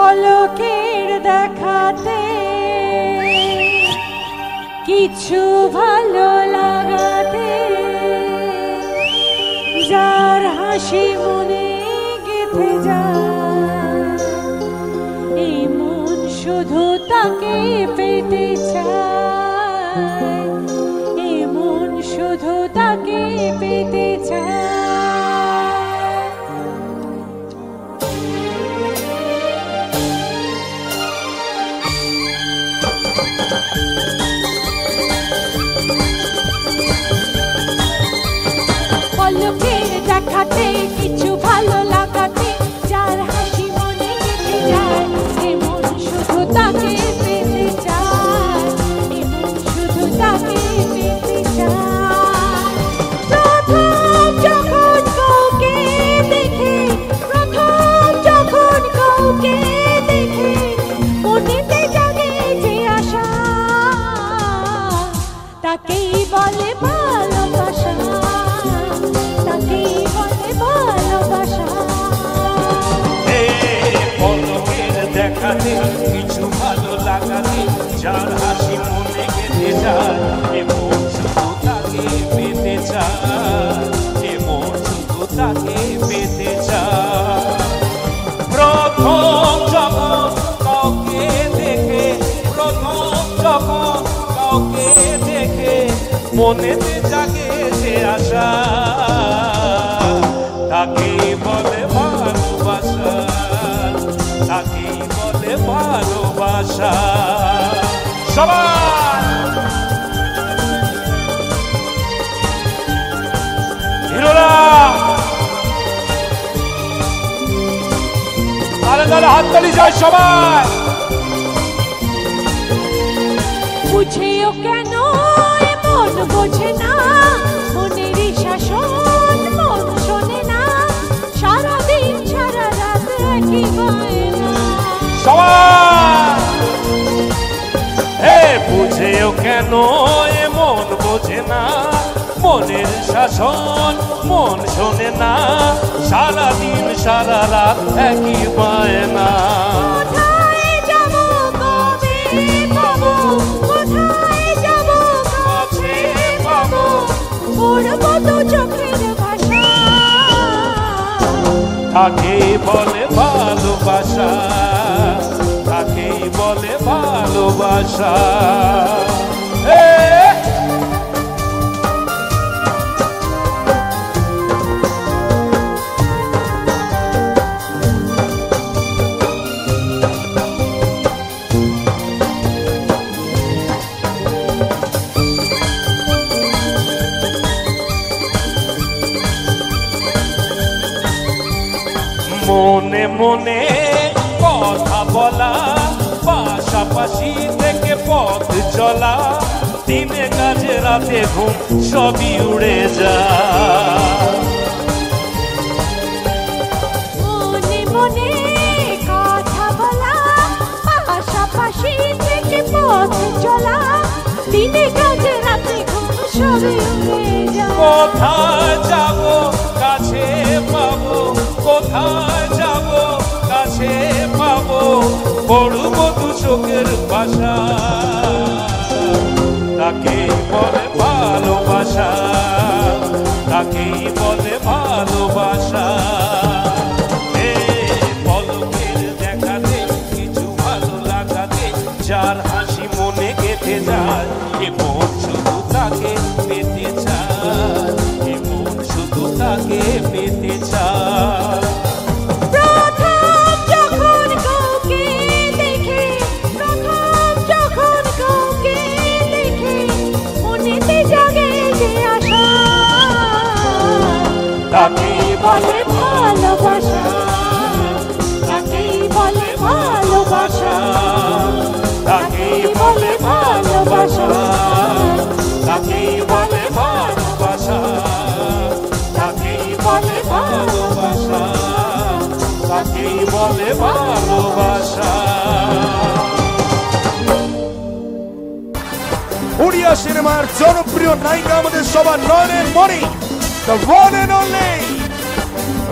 পলকের দেখাতে কিছু ভালো লাগাতে যার হাসি মনে গেঁথে যায় এই মন শুধু তাকে পেতে চায় এই মন শুধু তাকে পেতে চায় পলকের দেখাতে কিছু ভালো লাগাতে যার হাসি মনে গেঁথে যায় এ মন শুধু তাকে পেতে চায় এ মন শুধু তাকে পেতে চায় প্রথম যখন কাউকে দেখে মনেতে জাগে যে আশা তাকেই বলে ভালোবাসা দেখাতে কিছু ভালো লাগাতে যার হাসি মনে গেঁথে যায় এ মন শুধু তাকে পেতে চায় এ মন শুধু তাকে পেতে চায় প্রথম যখন কাউকে দেখে মনেতে জাগে যে আশা তাকেই বলে ভালোবাসা তাকেই বলে ভালোবাসা সবাই হিরোরা তালে তালে হাততালি যায় সবাই বুঝেও কেন মন বোঝে না মনের শাসন মন শোনে না সারাদিন সারা রাত একই বায়না বুঝেও কেন মন বোঝে না মনের শাসন মন শোনে না সারাদিন সারা রাত একই বায়না তাকেই বলে ভালোবাসা তাকেই বলে ভালোবাসা মনে মনে কথা বলা পাশাপাশি থেকে পথ চলা দিনে কাজে রাতে ঘুম সবই উড়ে যায় মনে মনে কথা বলা পাশাপাশি থেকে পথ চলা দিনে কাজে রাতে ঘুম সবই উড়ে যায় কোথায় যাব কাছে পাবো কোথায় যাব কাছে পাবো পড়ব দু চোখের ভাষা তাকেই বলে ভালোবাসা তাকেই বলে ভালোবাসা পলকের দেখাতে কিছু ভালো লাগাতে যার হাসি মনে গেঁথে যায় এ মন শুধু তাকে পেতে চায় এ মন শুধু তাকে পেতে চায় তাকেই বলে ভালোবাসা তাকেই বলে ভালোবাসা তাকেই বলে ভালোবাসা তাকেই বলে ভালোবাসা তাকেই বলে ভালোবাসা তাকেই বলে ভালোবাসা উড়িয়া সিনেমার জনপ্রিয় নায়িকা আমাদের সবার নয়নের মণি the one and only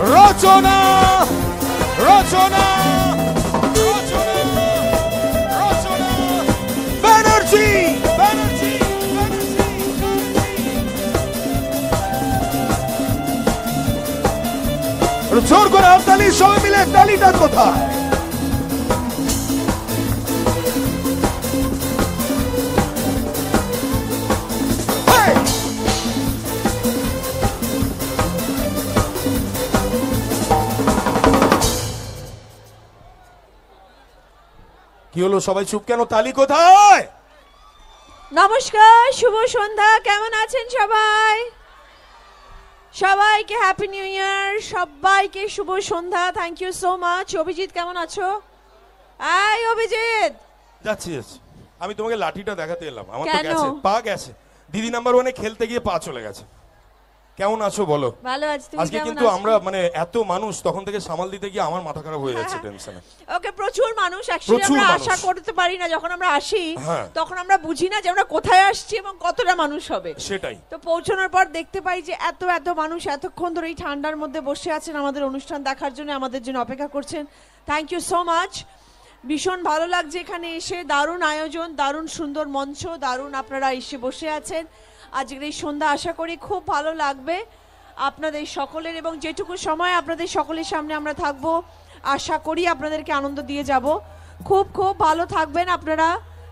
রচনা রচনা জোর করে হাততালি, সবাই মিলে তালিটা কোথায়? কি হলো, সবাই চুপ কেন? তালি কোথায়? নমস্কার, শুভ সন্ধ্যা। কেমন আছেন সবাই? সবাইকে হ্যাপি নিউ ইয়ার, সবাইকে শুভ সন্ধ্যা। Thank you so much. Abhijit কেমন আছো? এই অভিজিৎ, যাচ্ছি। আমি তোমাকে লাঠিটা দেখাতে এলাম। আমার তো কেন? গেছে, পা গেছে। দিদি নাম্বার 1-এ খেলতে গিয়ে পা চলে গেছে। কেমন আছো বলো? ভালো আছি, তুমি আজকে কেমন কিন্তু আছো? আমরা মানে এত মানুষ, তখন থেকে সামাল দিতে গিয়ে আমার মাথা খারাপ হয়ে যাচ্ছে টেনশনে। ওকে, প্রচুর মানুষ। অ্যাকচুয়ালি প্রচুর আমরা মানুষ। আশা করতে পারি না, যখন আমরা আসি হ্যাঁ। তখন আমরা বুঝি না যে আমরা কোথায় আসছি এবং কতটা মানুষ হবে। সেটাই। তো পৌঁছানোর পর দেখতে পাই যে এত এত মানুষ এতক্ষণ ধরে এই ঠান্ডার মধ্যে বসে আছেন আমাদের অনুষ্ঠান দেখার জন্য, আমাদের জন্য অপেক্ষা করছেন। Thank you so much. ভীষণ ভালো লাগছে এখানে এসে। দারুণ আয়োজন, দারুণ সুন্দর মঞ্চ, দারুণ আপনারা এসে বসে আছেন। আজকের এই সন্ধ্যা আশা করি খুব ভালো লাগবে আপনাদের সকলের, এবং যেটুকু সময় আপনাদের সকলের সামনে আমরা থাকবো আশা করি আপনাদেরকে আনন্দ দিয়ে যাব। খুব খুব ভালো থাকবেন আপনারা।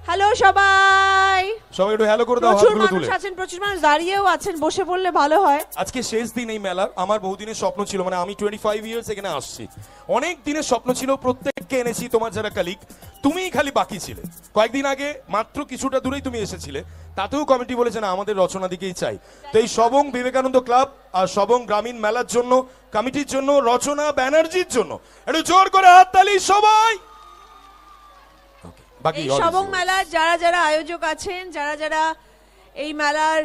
হ্যালো সবাই, সবাই একটু হ্যালো করে দাও, প্রচুর হাতগুলো মানুষ তুলে। আছেন, প্রচুর মানুষ দাঁড়িয়েও আছেন, বসে পড়লে ভালো হয়। আজকে শেষ দিন এই মেলার। আমার বহুদিনের স্বপ্ন ছিল, মানে আমি 25 ইয়ার্স এখানে আসছি, অনেক দিনের স্বপ্ন ছিল, প্রত্যেককে এনেছি। তোমার যারা কালিগ, তুমিই খালি বাকি ছিলে। কয়েকদিন আগে মাত্র কিছুটা দূরেই তুমি এসেছিলে, তাতেও কমিটি বলেছে না, আমাদের রচনা দিকেই চাই। তো এই সবং বিবেকানন্দ ক্লাব আর সবং গ্রামীণ মেলার জন্য, কমিটির জন্য, রচনা ব্যানার্জির জন্য একটু জোর করে হাততালি সবাই। এই সবং মেলার যারা যারা আয়োজক আছেন, যারা যারা এই মেলার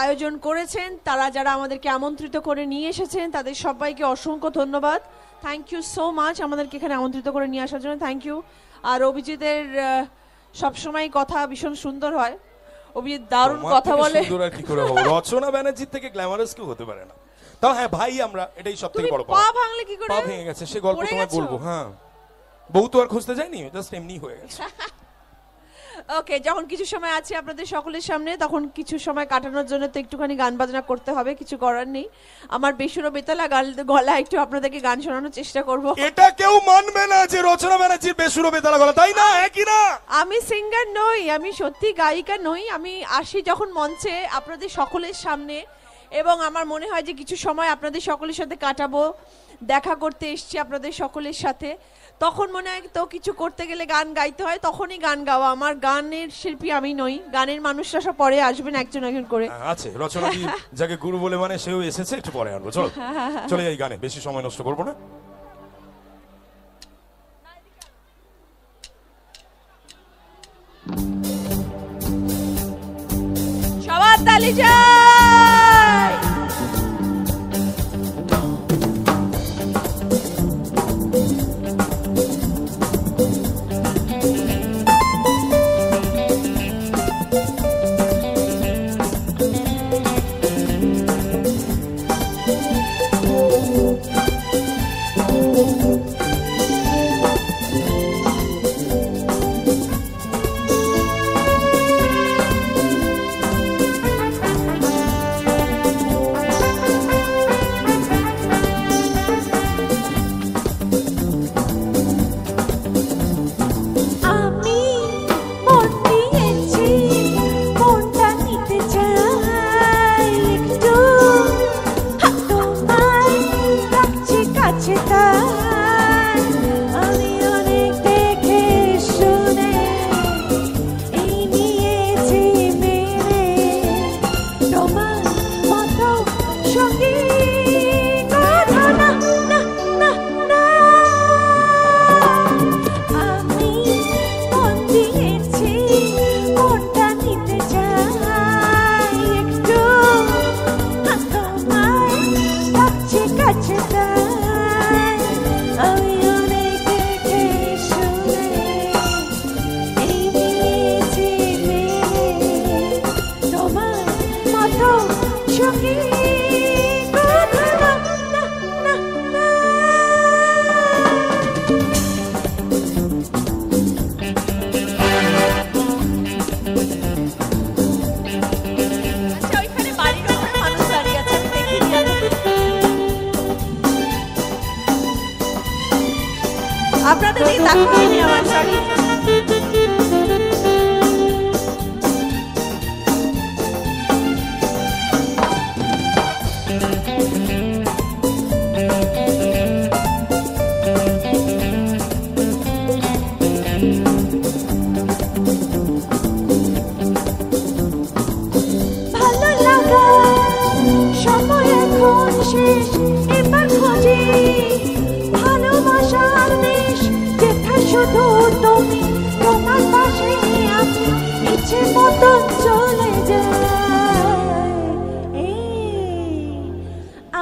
আয়োজন করেছেন, তারা যারা আমাদেরকে আমন্ত্রিত করে নিয়ে এসেছেন, তাদের সবাইকে অসংখ্য ধন্যবাদ। থ্যাংক ইউ সো মাচ আমাদেরকে এখানে আমন্ত্রিত করে নিয়ে আসার জন্য। Thank you. আর অভিজিতের সবসময় কথা ভীষণ সুন্দর হয়। অভিজিৎ দারুণ কথা বলে। রচনা ব্যানার্জির থেকে গ্ল্যামারাস কেউ হতে পারে না। তাও হ্যাঁ ভাই, আমরা এটাই সব থেকে বড় পা ভাঙলে কি করে? পা ভেঙে গেছে, সে গল্প তোমায় বলবো। হ্যাঁ, বউ তো আর খুঁজতে যায়নি, জাস্ট এমনি হয়ে গেছে। ওকে, যখন কিছু সময় আছে আপনাদের সকলের সামনে, তখন কিছু সময় কাটানোর জন্য তো একটুখানি গান বাজনা করতে হবে, কিছু করার নেই। আমার বেসুরো বেতালা গলা একটু আপনাদেরকে গান শোনানোর চেষ্টা করব। এটা কেউ মানবে না যে রচনা ব্যানার্জির বেসুরো বেতালা গলা, তাই না? একই না? আমি সিঙ্গার নই, আমি সত্যি গায়িকা নই। আমি আসি যখন মঞ্চে আপনাদের সকলের সামনে, এবং আমার মনে হয় যে কিছু সময় আপনাদের সকলের সাথে কাটাবো, দেখা করতে এসছি আপনাদের সকলের সাথে, তখন মনে হয় তো কিছু করতে গেলে গান গাইতে হয়, তখনই গান গাওয়া। আমার গানের শিল্পী আমি নই, গানের মানুষরা সব পরে আসবেন একজন একজন করে। আছে রচনা দি যাকে গুরু বলে মানে, সেও এসেছে, একটু পরে আনবো। চলো চলে যাই গানে, বেশি সময় নষ্ট করবো না। সবার তালি চাই। আপনাদের দিকে দেখা হয়নি আমার, সরি। ভালো লাগা সময় এখন শেষ, এবার খোঁজে ভালোবাসার দেশ, যেথা শুধু তুমি, তোমার পাশে আমি, ইচ্ছে মতন চলে যাই।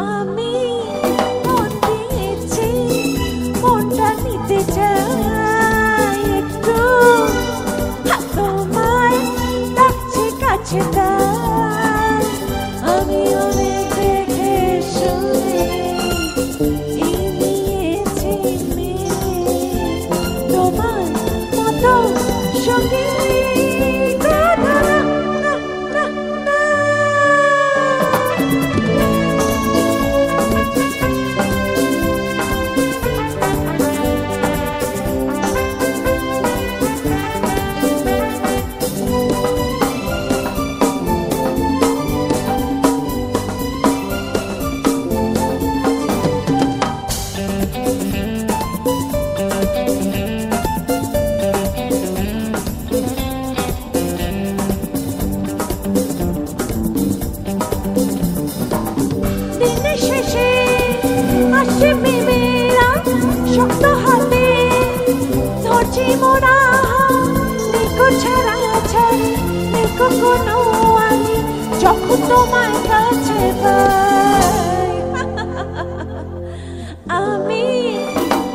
আমি মন দিয়েছি, মনটা নিতে চাই একটু, তোমায় ডাকছি কাছে তাই। আমি অনেক দেখে শুনে নিয়েছি মেনে, তোমার মতো সঙ্গী কথা না, না, না, না। দিনের শেষে আসছে মেয়েরা শক্ত হাতে, ধরছি মোরা নেকো ছাড়া ছাড়ি, নেকো কোনো আমি, যখন তোমার কাছে পাই। আমি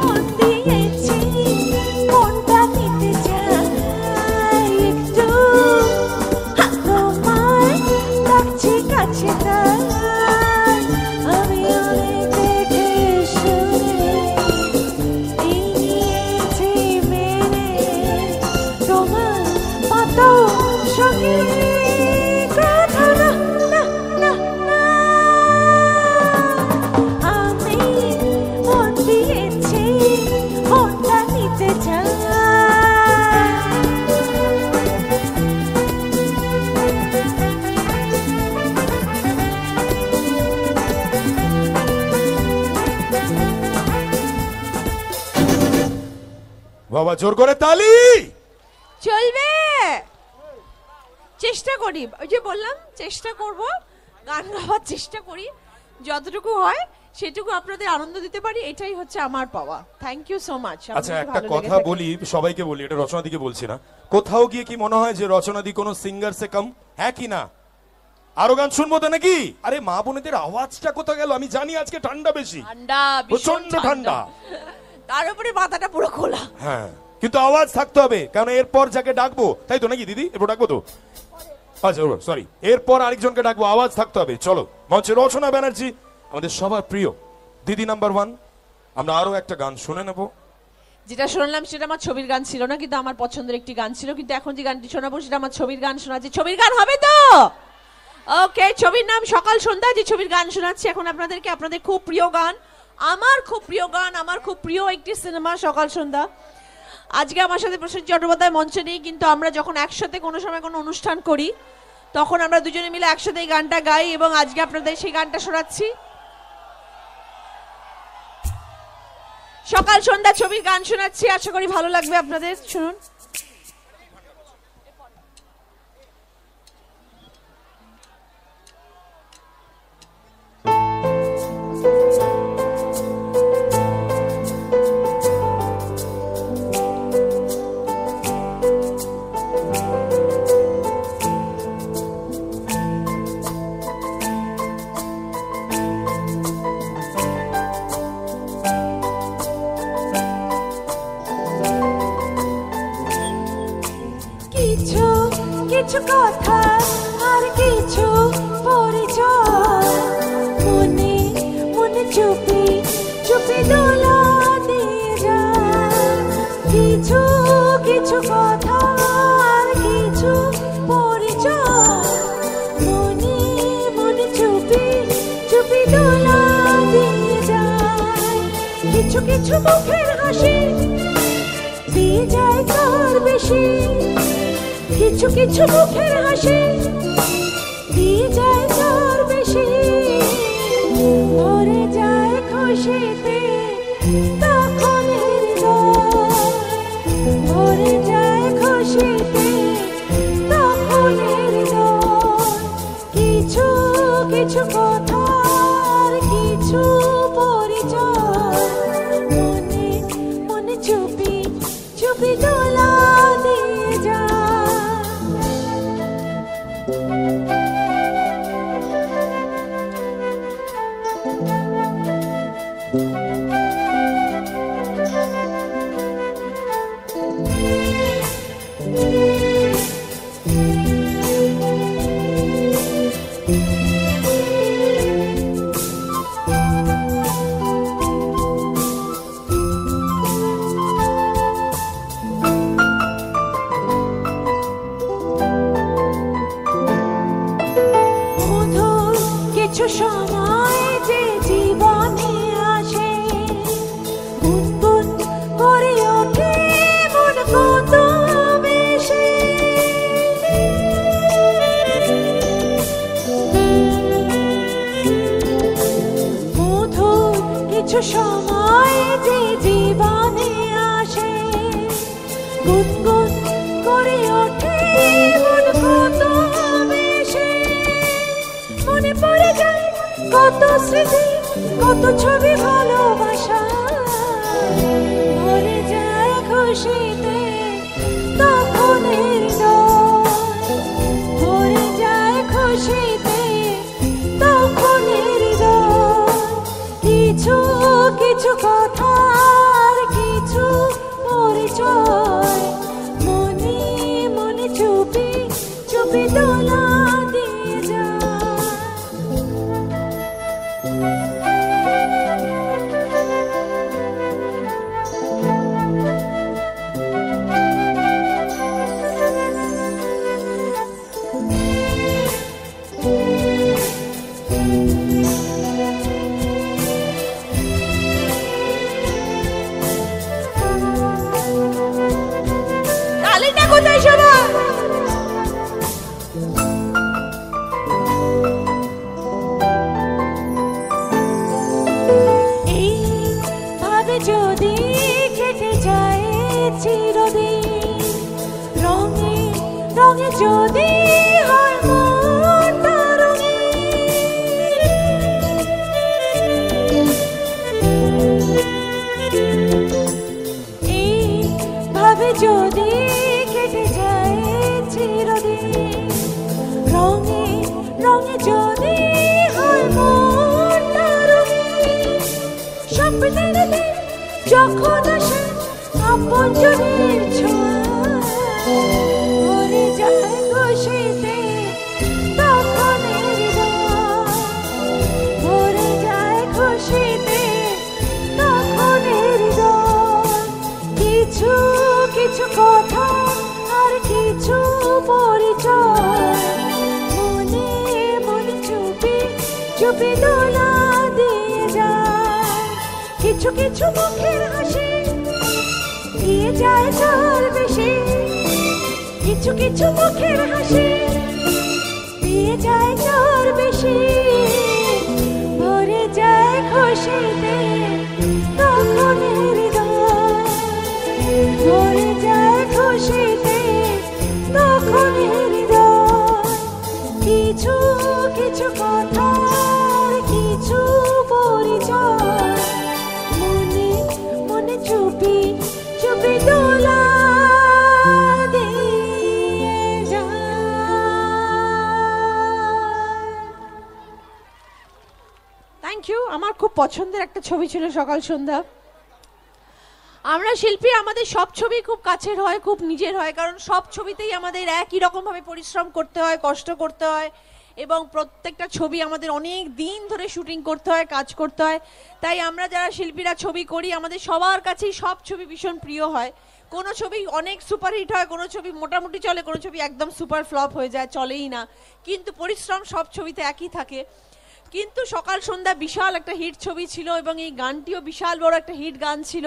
মন দিয়েছি, মনটা নিতে চাই একটু, তোমায় ডাকছি কাছে তাই। আমি অনেক দেখে শুনে নিয়েছি মেনে, তোমার মতো সঙ্গী কথা না, না, না, না। আমি মন দিয়েছি, মনটা নিতে চাই। বাবা জোর করে তালি। চলবে, চেষ্টা করি, ওই যে বললাম চেষ্টা করব, গান গাওয়ার চেষ্টা করি, যতটুকু হয় সেটুকু আপনাদের আনন্দ দিতে পারি, এটাই হচ্ছে আমার পাওয়া। Thank you so much. আচ্ছা একটা কথা বলি, সবাইকে বলি, এটা রচনাদিকে বলছি না, কোথাও গিয়ে কি মনে হয় যে রচনাদি কোনো সিঙ্গার সে কম, হ্যাঁ কি না? আরো গান শুনবো তো নাকি? আরে মা বোনেদের আওয়াজটা কোথায় গেল? আমি জানি আজকে ঠান্ডা বেশি, ঠান্ডা, প্রচন্ড ঠান্ডা, তার উপরে মাথাটা পুরো খোলা। হ্যাঁ কিন্তু আওয়াজ থাকতে হবে, কারণ এরপর যাকে ডাকবো, তাই তো নাকি দিদি? এরপর ডাকবো তো, আচ্ছা সরি, এরপর আরেকজনকে ডাকবো, আওয়াজ থাকতে হবে। চলো মঞ্চে রচনা ব্যানার্জি, আমাদের সবার প্রিয় দিদি নাম্বার 1। আমরা আরো একটা গান শুনে নেব। যেটা শুনলাম সেটা আমার ছবির গান ছিল না, কিন্তু আমার পছন্দের একটি গান ছিল, কিন্তু এখন যে গানটি শোনাবো সেটা আমার ছবির গান শোনাচ্ছি। ছবির গান হবে তো? ওকে, ছবির নাম সকাল সন্ধ্যা, যে ছবির গান শোনাচ্ছি এখন আপনাদেরকে, আপনাদের খুব প্রিয় গান, আমার খুব প্রিয় গান, আমার খুব প্রিয় একটি সিনেমা সকাল সন্ধ্যা। আজকে আমার সাথে প্রসেনজিৎ চট্টোপাধ্যায় মঞ্চে নেই, কিন্তু আমরা যখন একসাথে কোনো সময় কোনো অনুষ্ঠান করি তখন আমরা দুজনে মিলে একসাথে এই গানটা গাই, এবং আজকে আপনাদের সেই গানটা শোনাচ্ছি। সকাল সন্ধ্যা ছবির গান শোনাচ্ছি, আশা করি ভালো লাগবে আপনাদের। শুনুন। কিছু কথা আর কিছু পরিচয়, মনে মনে চুপি চুপি দোলা দিয়ে যায়। কিছু কিছু কথা আর কিছু পরিচয়, মনে মনে চুপি চুপি দোলা দিয়ে যায়। কিছু কিছু মুখের হাসি দিয়ে যায় তার বেশি কিছু কিছু মুখের হাসি দিয়ে যায় তার বেশি ভরে যায় খুশিতে তখন হৃদয় ভরে যায় খুশিতে তখন হৃদয় কিছু কিছু কথার কিছু পরিচয় মনে মনে চুপি চুপি দোলা দিয়ে যায় মধুর কিছু সময় যে জীবনে আসে গুনগুন করে ওঠে মন কত বেশি মধুর কিছু সময় যে জীবনে আসে গুনগুন করে ওঠে মন কত বেশি মনে পড়ে যায় কত স্মৃতি কত ছবি ভালোবাসা ভরে যায় খুশিতে তখন হৃদয় ভরে যায় খুশিতে তখন হৃদয় কিছু কিছু কথার কিছু পরিচয় মনে মনে চুপি চুপি দোলা দিয়ে যায় তালিটা কোথায় সবার এইভাবে যদি কেটে যায় চিরদিন রঙে রঙে যদি হয় মনটা রঙিন এইভাবে যদি কেটে যায় চিরদিন রঙে রঙে যদি হয় মনটা রঙিন স্বপ্নের দিন যখন আসে আপনজনের ছোঁয়া ভরে যায় খুশিতে তখন হৃদয় ভরে যায় খুশিতে তখন হৃদয় কিছু কিছু কথা আর কিছু পরিচয় মনে মনে চুপি চুপি দোলা দিয়ে যায় কিছু কিছু মুখের হাসি দিয়ে যায় তার বেশি কিছু কিছু মুখের হাসি দিয়ে যায় তার বেশি ভরে যায় খুশিতে তখন হৃদয় ভরে যায় খুশিতে তখন হৃদয় কিছু কিছু কথা কিছু পরিচয় মনে মনে চুপি চুপি দোলা দিয়ে যায় থ্যাংক ইউ। আমার খুব পছন্দের একটা ছবি ছিল সকাল সন্ধ্যা। আমরা শিল্পী, আমাদের সব ছবি খুব কাছের হয়, খুব নিজের হয়, কারণ সব ছবিতেই আমাদের একই রকম ভাবে পরিশ্রম করতে হয়, কষ্ট করতে হয়, এবং প্রত্যেকটা ছবি আমাদের অনেক দিন ধরে শুটিং করতে হয়, কাজ করতে হয়। তাই আমরা যারা শিল্পীরা ছবি করি আমাদের সবার কাছেই সব ছবি ভীষণ প্রিয় হয়। কোনো ছবি অনেক সুপারহিট হয়, কোনো ছবি মোটামুটি চলে, কোনো ছবি একদম সুপার ফ্লপ হয়ে যায়, চলেই না, কিন্তু পরিশ্রম সব ছবিতে একই থাকে। কিন্তু সকাল সন্ধ্যা বিশাল একটা হিট ছবি ছিল এবং এই গানটিও বিশাল বড় একটা হিট গান ছিল,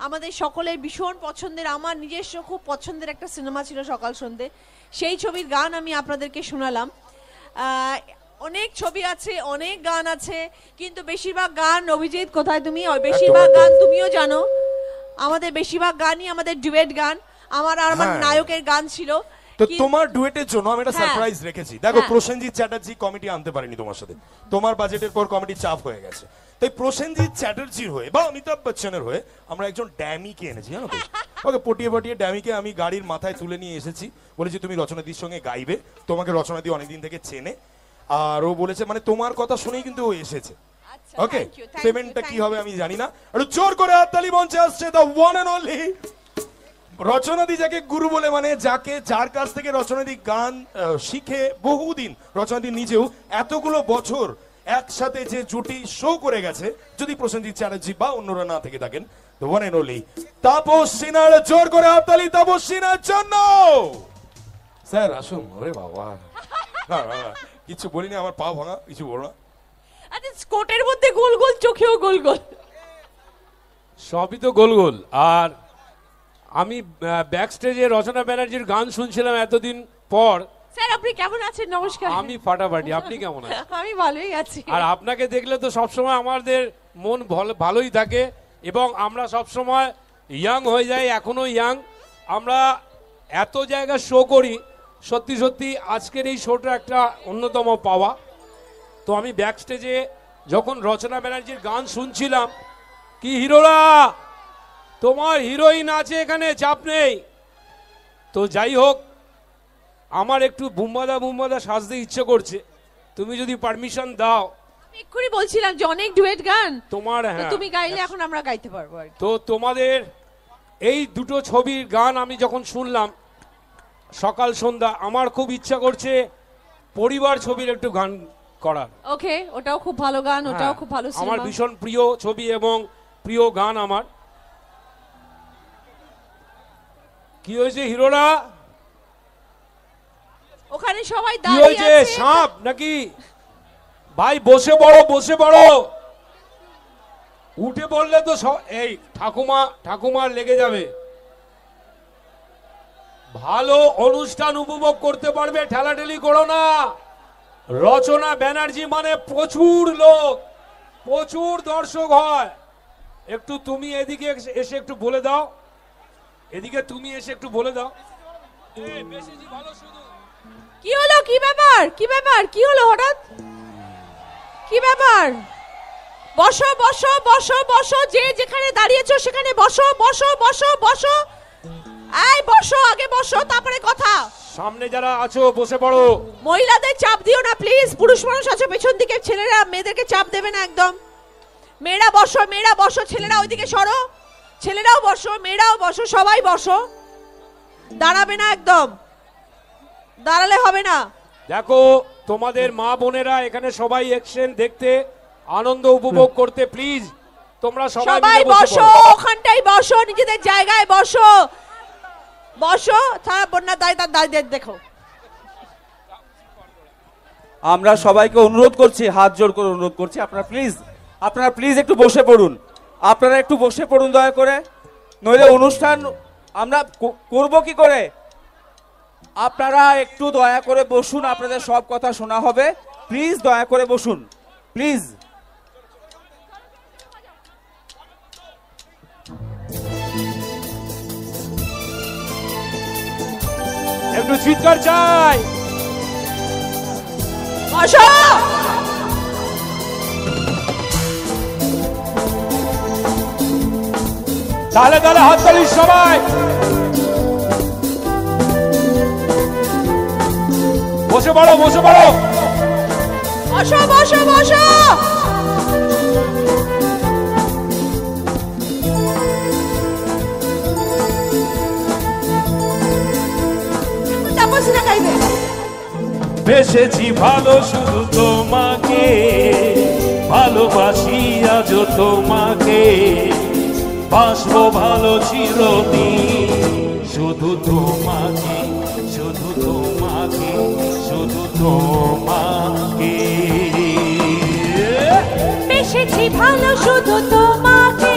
আমাদের সকলের ভীষণ পছন্দের, আমার নিজস্ব খুব পছন্দের একটা সিনেমা ছিল সকাল সন্ধ্যে, সেই ছবির গান আমি আপনাদেরকে শোনালাম। অনেক ছবি আছে, অনেক গান আছে, কিন্তু বেশিরভাগ গান, অভিজিৎ কোথায় তুমি, বেশিরভাগ গান তুমিও জানো, আমাদের বেশিরভাগ গানই আমাদের ডুয়েট গান, আমার আর আমার নায়কের গান ছিল। তো তোমার ডুয়েটের জন্য আমি একটা সারপ্রাইজ রেখেছি। দেখো, হ্যাঁ। প্রসেনজিৎ চ্যাটার্জি কমিটি আনতে পারেনি তোমার সাথে, তোমার বাজেটের পর কমিটি চাপ হয়ে গেছে, তাই প্রসেনজিৎ চ্যাটার্জির হয়ে বা অমিতাভ বচ্চনের হয়ে আমরা একজন ড্যামিকে এনেছি, জানো তো? ওকে পটিয়ে পটিয়ে ড্যামিকে আমি গাড়ির মাথায় তুলে নিয়ে এসেছি, বলেছি তুমি রচনাদির সঙ্গে গাইবে, তোমাকে রচনাদি অনেকদিন থেকে চেনে, আর ও বলেছে মানে তোমার কথা শুনেই কিন্তু ও এসেছে। ওকে, পেমেন্টটা কি হবে আমি জানি না, একটু জোর করে হাততালি, মঞ্চে আসছে দ্য ওয়ান এন্ড অনলি রচনাদি, যাকে গুরু বলে মানে, যার কাছ থেকে রচনাদি গান শিখে বহুদিন, রচনাদি নিজেও এতগুলো বছর একসাথে যে জুটি শো করে গেছে, যদি প্রসেনজিৎ চ্যাটার্জি বা অন্যরা না থেকে থাকেন, the one and only Tapas সিনহার, জোর করে হাততালি তাপস সিনহার জন্য। স্যার আসুন। ওরে বাবা, না না না, কিছু বলিনি, আমার পা ভাঙা, কিছু বলো না। আচ্ছা, কোটের মধ্যে গোল গোল, চোখেও গোল গোল, সবই তো গোল গোল। আর আমি ব্যাক স্টেজে রচনা ব্যানার্জির গান শুনছিলাম এতদিন পর। স্যার আপনি কেমন আছেন? নমস্কার। আমি ফাটাফাটি, আপনি কেমন আছেন? আমি ভালোই আছি। আর আপনাকে দেখলে তো সবসময় আমাদের মন ভালোই থাকে এবং আমরা সবসময় ইয়াং হয়ে যাই, এখনো ইয়াং। আমরা এত জায়গা শো করি, সত্যি সত্যি আজকের এই শোটা একটা অন্যতম পাওয়া। তো আমি ব্যাক স্টেজে যখন রচনা ব্যানার্জির গান শুনছিলাম, কি হিরোরা, তোমার হিরোইন আছে এখানে, চাপ নেই। তো যাই হোক, আমার একটু বুম্বাদা সাজতে ইচ্ছে করছে, তুমি যদি পারমিশন দাও। এক্ষুনি বলছিলাম যে অনেক ডুয়েট গান তোমার, তো হ্যাঁ, তুমি গাইলে এখন আমরা গাইতে পারবো আর কি। তো তোমাদের এই দুটো ছবির গান আমি যখন শুনলাম সকাল সন্ধ্যা, আমার খুব ইচ্ছা করছে পরিবার ছবির একটু গান করার। ওকে, ওটাও খুব ভালো গান, ওটাও হ্যাঁ, খুব ভালো আমার সিনেমা। ভীষণ প্রিয় ছবি এবং প্রিয় গান আমার। কি হয়েছে হিরোরা? ওখানে সবাই কি দাঁড়িয়ে হয়েছে, আছে। সাপ নাকি? ভাই বসে পড়ো, বসে পড়ো, উঠে পড়লে তো এই ঠাকুমার লেগে যাবে। ভালো অনুষ্ঠান উপভোগ করতে পারবে, ঠেলাঠেলি করো না। রচনা ব্যানার্জি মানে প্রচুর লোক, প্রচুর দর্শক হয়। একটু তুমি এদিকে এসে একটু বলে দাও, এদিকে তুমি এসে একটু বলে দাও। মেসেজই ভালো শুধু। কি হলো, কি ব্যাপার, কি ব্যাপার, কি হলো হঠাৎ, কি ব্যাপার? বসো বসো বসো বসো, যে যেখানে দাঁড়িয়েছো সেখানে বসো বসো বসো বসো, এই বসো, আগে বসো, তারপরে কথা। সামনে যারা আছো বসে পড়ো। মহিলাদের চাপ দিও না প্লিজ, পুরুষ মানুষ আছো পেছন দিকে, ছেলেরা মেয়েদেরকে চাপ দেবে না একদম। মেয়েরা বসো, মেয়েরা বসো, ছেলেরা ওইদিকে সরো, ছেলেরাও বসো, মেয়েরাও বসো, সবাই বসো, দাঁড়াবে না একদম, দাঁড়ালে হবে না। দেখো, তোমাদের মা বোনেরা এখানে সবাই এসেছেন দেখতে, আনন্দ উপভোগ করতে, প্লিজ তোমরা সবাই সবাই মিলে বসো, পড়ো। ওখানটাই বসো, নিজেদের জায়গায় বসো, বসো, তারা বন্যা দায় দেখো। আমরা সবাইকে অনুরোধ করছি, হাত জোর করে অনুরোধ করছি, আপনারা প্লিজ একটু বসে পড়ুন, আপনারা একটু বসে পড়ুন দয়া করে, নইলে অনুষ্ঠান আমরা করব কি করে? আপনারা একটু দয়া করে বসুন, আপনাদের সব কথা শোনা হবে, প্লিজ দয়া করে বসুন, প্লিজ। একটু চিৎকার চাই। বসো, তাহলে হাততালি সবাই। বসে পড়ো, বসে পড়ো, বসো বসো বসো। তাপস না গাইবে। বেসেছি ভালো শুধু তোমাকে, ভালোবাসি আজ তোমাকে, বাসবো ভালো চিরদিন শুধু তোমাকে, শুধু তোমাকে, শুধু তোমাকে। শুধু তোমাকে,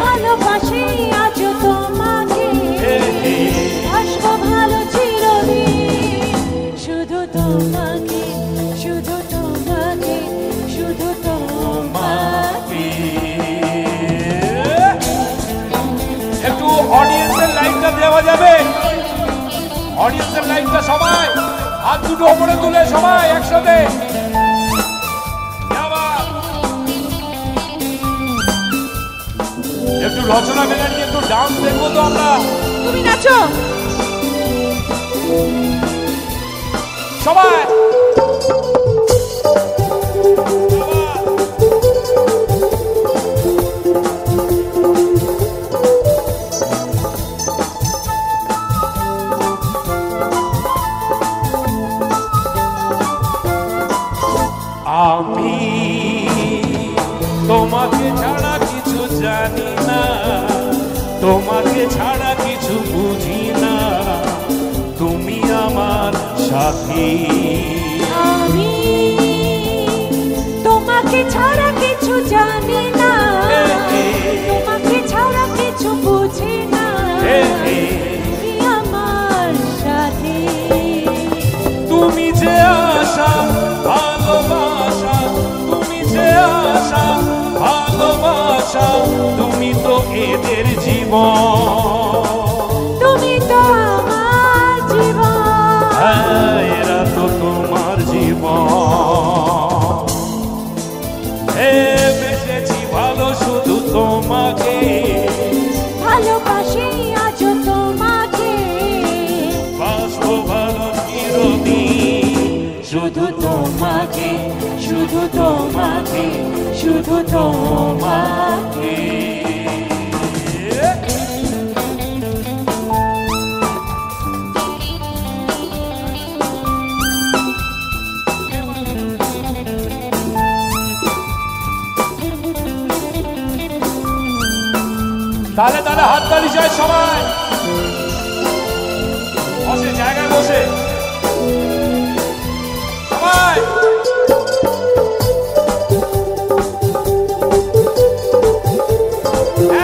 ভালোবাসি আজ তোমাকে, আসবো ভালো চিরদিন, শুধু তোমাকে, শুধু তোমাকে, শুধু তোমাকে। একটু অডিয়েন্সের লাইনটা দেওয়া যাবে? অডিয়েন্সের লাইনটা সবাই হাত দুটো উপরে তুলে সবাই একসাথে। একটু রচনা ব্যানার্জি একটু ডান্স দেখবো তো আমরা। তুমি নাচো। সবাই আমি তোমাকে ছাড়া কিছু জানি না, তোমাকে ছাড়া কিছু বুঝি না, তুমি আমার সাথী। আমি তোমাকে ছাড়া কিছু জানি না, তোমাকে ছাড়া কিছু বুঝি না, তুমি আমার সাথী। তুমি যে আশা ভালোবাসা, তুমি যে আশা ভালোবাসা, তুমি তো এদের জীবন, তুমি তো আমার জীবন, হ্যাঁ, এরা তো তোমার জীবন। বেঁচেছি ভালো শুধু তোমাকে, ভালোবাসি আজ তোমাকে, বাসবো ভালো চিরদিন, শুধু তোমাকে, শুধু তোমাকে, শুধু তোমাকে। তাহলে তাহলে হাততালি চাই সবাই, বসে জায়গায় বসে সবাই।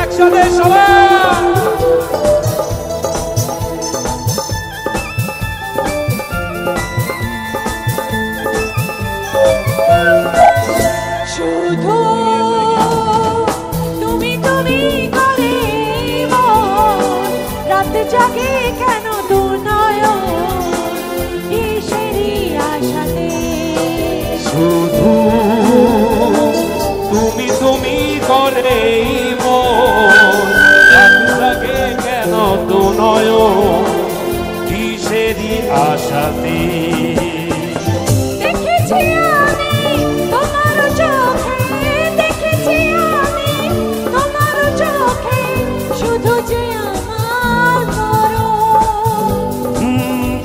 একসাথে সবাই। শুধু তুমি তুমি করে মন, রাত জাগে কেন দু নয়ন, কিসেরই আশাতে। শুধু তুমি তুমি করে মন, রাত জাগে কেন তো নয়ন, কিসেরই আশাতে। দেখেছি আমি তোমার চোখে, দেখেছি আমি তোমার চোখে, শুধু যে আমার মরণ,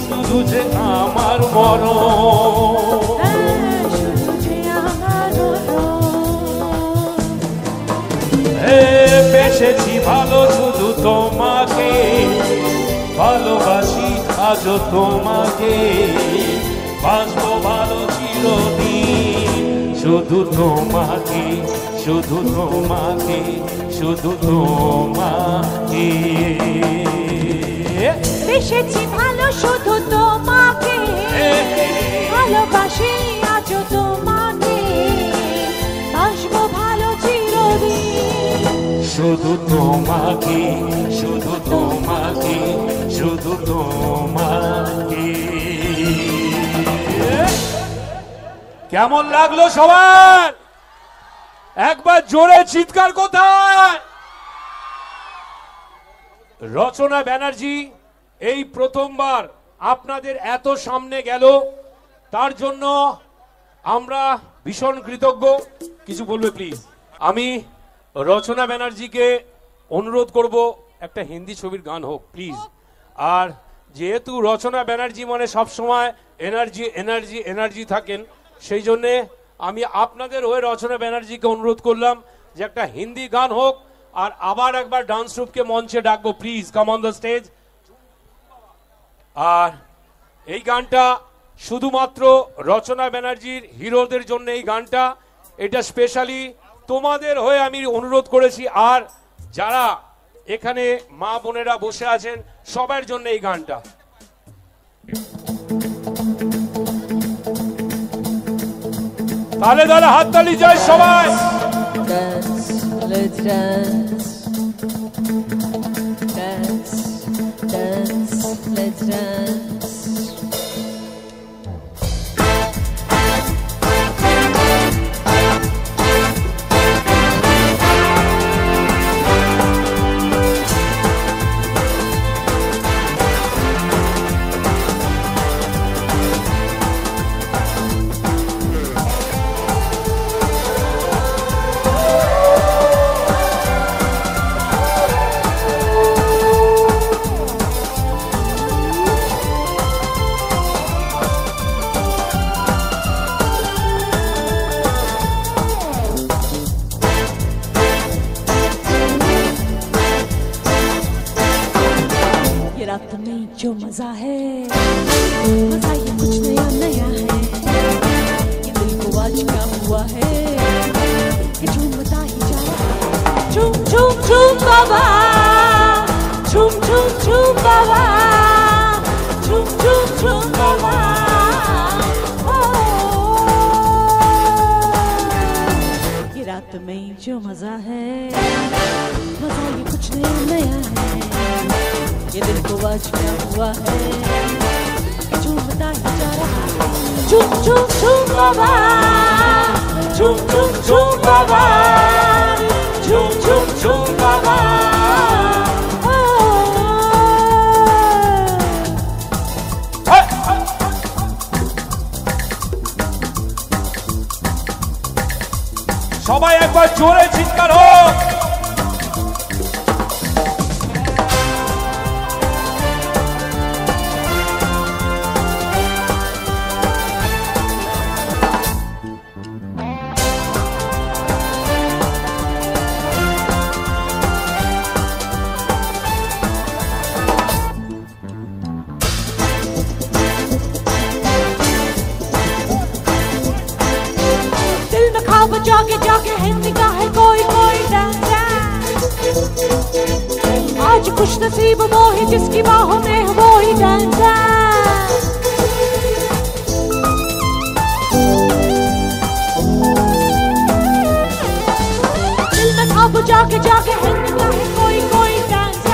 শুধু যে আমার মরণ, শুধু যে আমার মরণ। বেসেছি ভালো শুধু তোমাকে, ভালোবাসি আজও তোমাকে, বাঁচবো ভালো চিরদিন, শুধু তোমাকে, শুধু তোমাকে, শুধু তোমাকে। বেসেছি ভালো শুধু তোমাকে, ভালোবাসি আজ তোমাকে, আসবো ভালো চিরদিন, শুধু তোমাকে, শুধু তোমাকে, শুধু তোমাকে। কেমন লাগলো সবার? একবার জোরে চিৎকার কোথায়? রচনা ব্যানার্জি এই প্রথমবার আপনাদের এত সামনে গেল, তার জন্য আমরা ভীষণ কৃতজ্ঞ। কিছু বলবে প্লিজ? আমি রচনা ব্যানার্জিকে অনুরোধ করব একটা হিন্দি ছবির গান হোক প্লিজ। আর যেহেতু রচনা ব্যানার্জি মানে সবসময় এনার্জি এনার্জি এনার্জি থাকেন, সেই জন্যে আমি আপনাদের হয়ে রচনা ব্যানার্জিকে অনুরোধ করলাম যে একটা হিন্দি গান হোক। আর আবার একবার ডান্স ট্রুপকে মঞ্চে ডাকবো, please come on the stage. আর এই গানটা শুধুমাত্র রচনা ব্যানার্জির হিরোদের জন্য এই গানটা, এটা স্পেশালি তোমাদের হয়ে আমি অনুরোধ করেছি, আর যারা এখানে মা বোনেরা বসে আছেন সবার জন্য এই গানটা। তাহলে তাহলে হাততালি যায় সবাই। Dance, let's dance. Dance, dance, let's dance. रात में जो मजा है, मजा ये कुछ नया नया है। ये दिल को आज क्या हुआ है कि झूमता ही जा रहा है। झूम झूम झूम बाबा, झूम झूम झूम बाबा, झूम झूम झूम बाबा। ये रात में जो मजा है, मजा ये कुछ नया नया है। ये दिल को आज क्या हुआ है कि झूमता ही जा रहा है। झूम झूम झूम बाबा, झूम झूम झूम बाबा, झूम झूम झूम बाबा। সবাই একবার জোরে চিৎকার হোক। जागे जागे है निगाहें कोई कोई डांस। आज खुश नसीब वो है जिसकी बाहों में है वो ही डांस। दिल में खाब जागे जागे है निगाहें कोई कोई डांस।